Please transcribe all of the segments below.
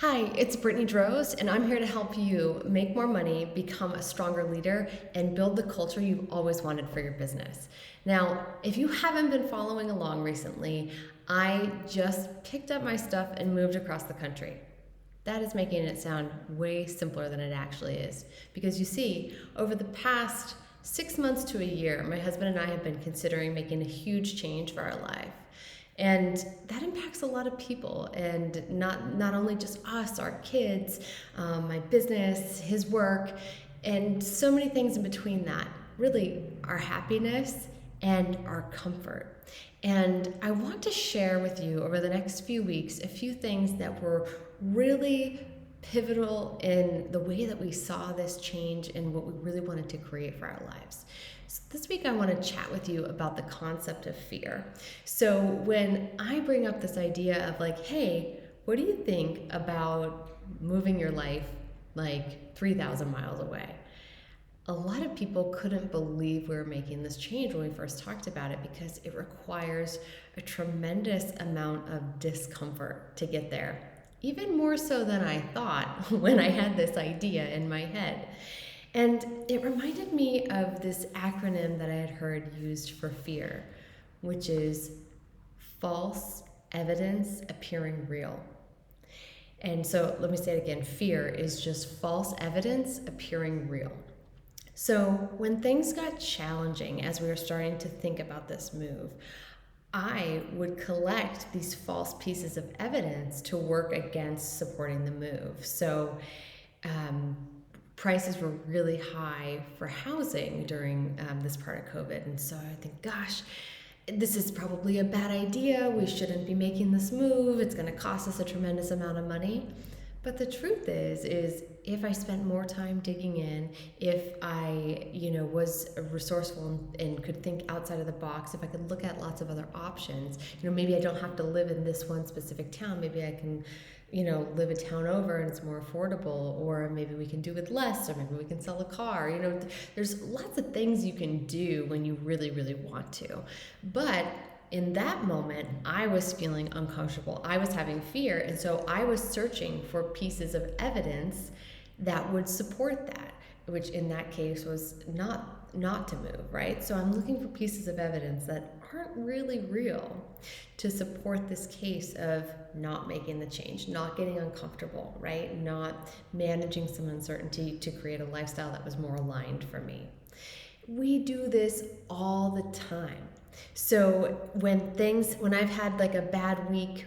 Hi, it's Brittany Droz, and I'm here to help you make more money, become a stronger leader, and build the culture you've always wanted for your business. Now, if you haven't been following along recently, I just picked up my stuff and moved across the country. That is making it sound way simpler than it actually is. Because you see, over the past 6 months to a year, my husband and I have been considering making a huge change for our life. And that impacts a lot of people, and not only just us, our kids, my business, his work, and so many things in between that. Really, our happiness and our comfort. And I want to share with you over the next few weeks a few things that were really pivotal in the way that we saw this change and what we really wanted to create for our lives. So this week I want to chat with you about the concept of fear. So when I bring up this idea of like, hey, what do you think about moving your life like 3,000 miles away? A lot of people couldn't believe we were making this change when we first talked about it because it requires a tremendous amount of discomfort to get there. Even more so than I thought when I had this idea in my head. And it reminded me of this acronym that I had heard used for fear, which is false evidence appearing real. And so let me say it again, fear is just false evidence appearing real. So when things got challenging as we were starting to think about this move, I would collect these false pieces of evidence to work against supporting the move. So prices were really high for housing during this part of COVID. And so I think, gosh, this is probably a bad idea. We shouldn't be making this move. It's going to cost us a tremendous amount of money. But the truth is if I spent more time digging in, if I, was resourceful and could think outside of the box, if I could look at lots of other options, maybe I don't have to live in this one specific town. Maybe I can, live a town over and it's more affordable, or maybe we can do with less, or maybe we can sell a car. There's lots of things you can do when you really, really want to. But in that moment, I was feeling uncomfortable. I was having fear. And so I was searching for pieces of evidence that would support that, which in that case was not to move, right? So I'm looking for pieces of evidence that aren't really real to support this case of not making the change, not getting uncomfortable, right? Not managing some uncertainty to create a lifestyle that was more aligned for me. We do this all the time. So when I've had like a bad week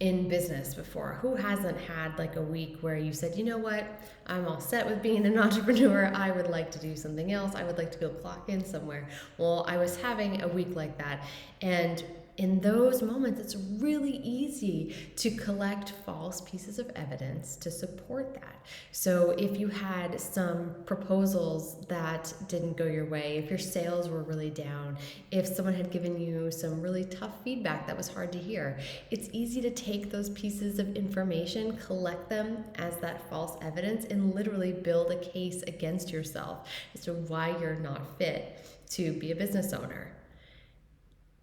in business before, who hasn't had like a week where you said, you know what, I'm all set with being an entrepreneur. I would like to do something else. I would like to go clock in somewhere. Well, I was having a week like that. And in those moments, it's really easy to collect false pieces of evidence to support that. So if you had some proposals that didn't go your way, if your sales were really down, if someone had given you some really tough feedback that was hard to hear, it's easy to take those pieces of information, collect them as that false evidence, and literally build a case against yourself as to why you're not fit to be a business owner.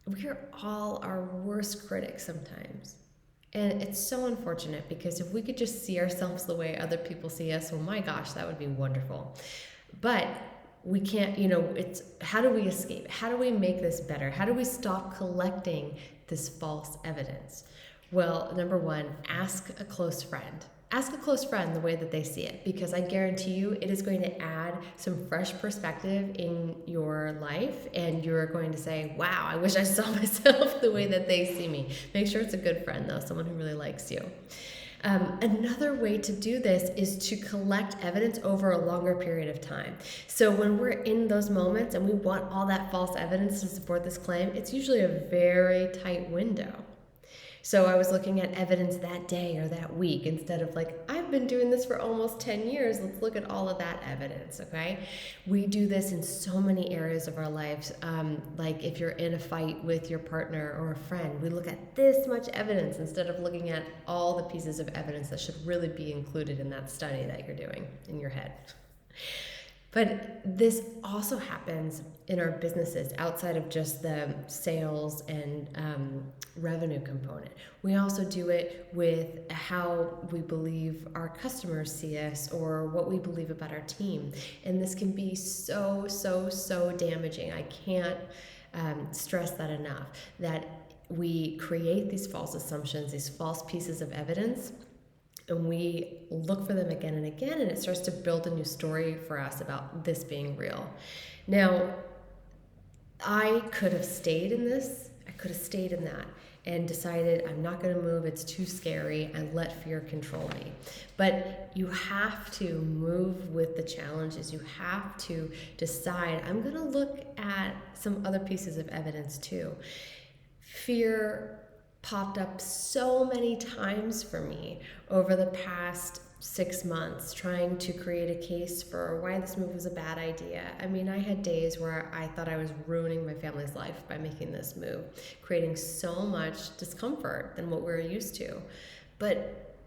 We are all our worst critics sometimes. And it's so unfortunate because if we could just see ourselves the way other people see us, oh my gosh, that would be wonderful. But we can't, it's how do we escape? How do we make this better? How do we stop collecting this false evidence? Well, number one, ask a close friend. Ask a close friend the way that they see it, because I guarantee you it is going to add some fresh perspective in your life, and you're going to say, wow, I wish I saw myself the way that they see me. Make sure it's a good friend though, someone who really likes you. Another way to do this is to collect evidence over a longer period of time. So when we're in those moments and we want all that false evidence to support this claim, it's usually a very tight window. So I was looking at evidence that day or that week instead of like, I've been doing this for almost 10 years. Let's look at all of that evidence, okay? We do this in so many areas of our lives. Like if you're in a fight with your partner or a friend, we look at this much evidence instead of looking at all the pieces of evidence that should really be included in that study that you're doing in your head. But this also happens in our businesses outside of just the sales and revenue component. We also do it with how we believe our customers see us or what we believe about our team. And this can be so, so, so damaging. I can't stress that enough, that we create these false assumptions, these false pieces of evidence, and we look for them again and again, and it starts to build a new story for us about this being real. Now, I could have stayed in this, I could have stayed in that and decided I'm not going to move, it's too scary, and let fear control me. But you have to move with the challenges. You have to decide, I'm going to look at some other pieces of evidence too. Fear popped up so many times for me over the past 6 months, trying to create a case for why this move was a bad idea. I mean, I had days where I thought I was ruining my family's life by making this move, creating so much discomfort than what we were used to. But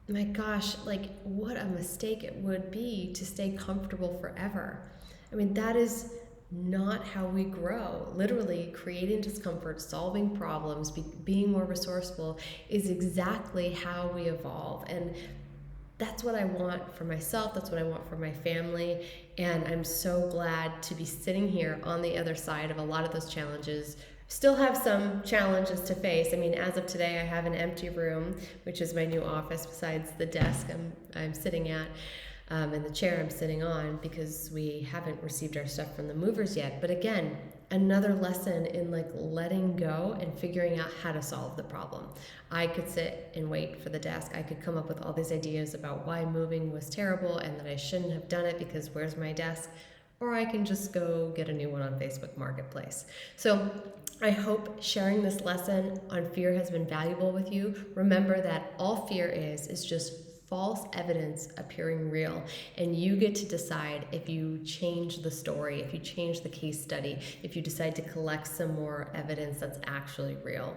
my gosh, like, what a mistake it would be to stay comfortable forever. I mean, that is not how we grow. Literally, creating discomfort, solving problems, being more resourceful is exactly how we evolve. And that's what I want for myself. That's what I want for my family. And I'm so glad to be sitting here on the other side of a lot of those challenges. Still have some challenges to face. I mean, as of today, I have an empty room, which is my new office, besides the desk I'm sitting at. And the chair I'm sitting on, because we haven't received our stuff from the movers yet. But again, another lesson in like letting go and figuring out how to solve the problem. I could sit and wait for the desk. I could come up with all these ideas about why moving was terrible and that I shouldn't have done it because where's my desk? Or I can just go get a new one on Facebook Marketplace. So I hope sharing this lesson on fear has been valuable with you. Remember that all fear is just false evidence appearing real, and you get to decide if you change the story, if you change the case study, if you decide to collect some more evidence that's actually real.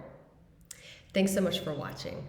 Thanks so much for watching.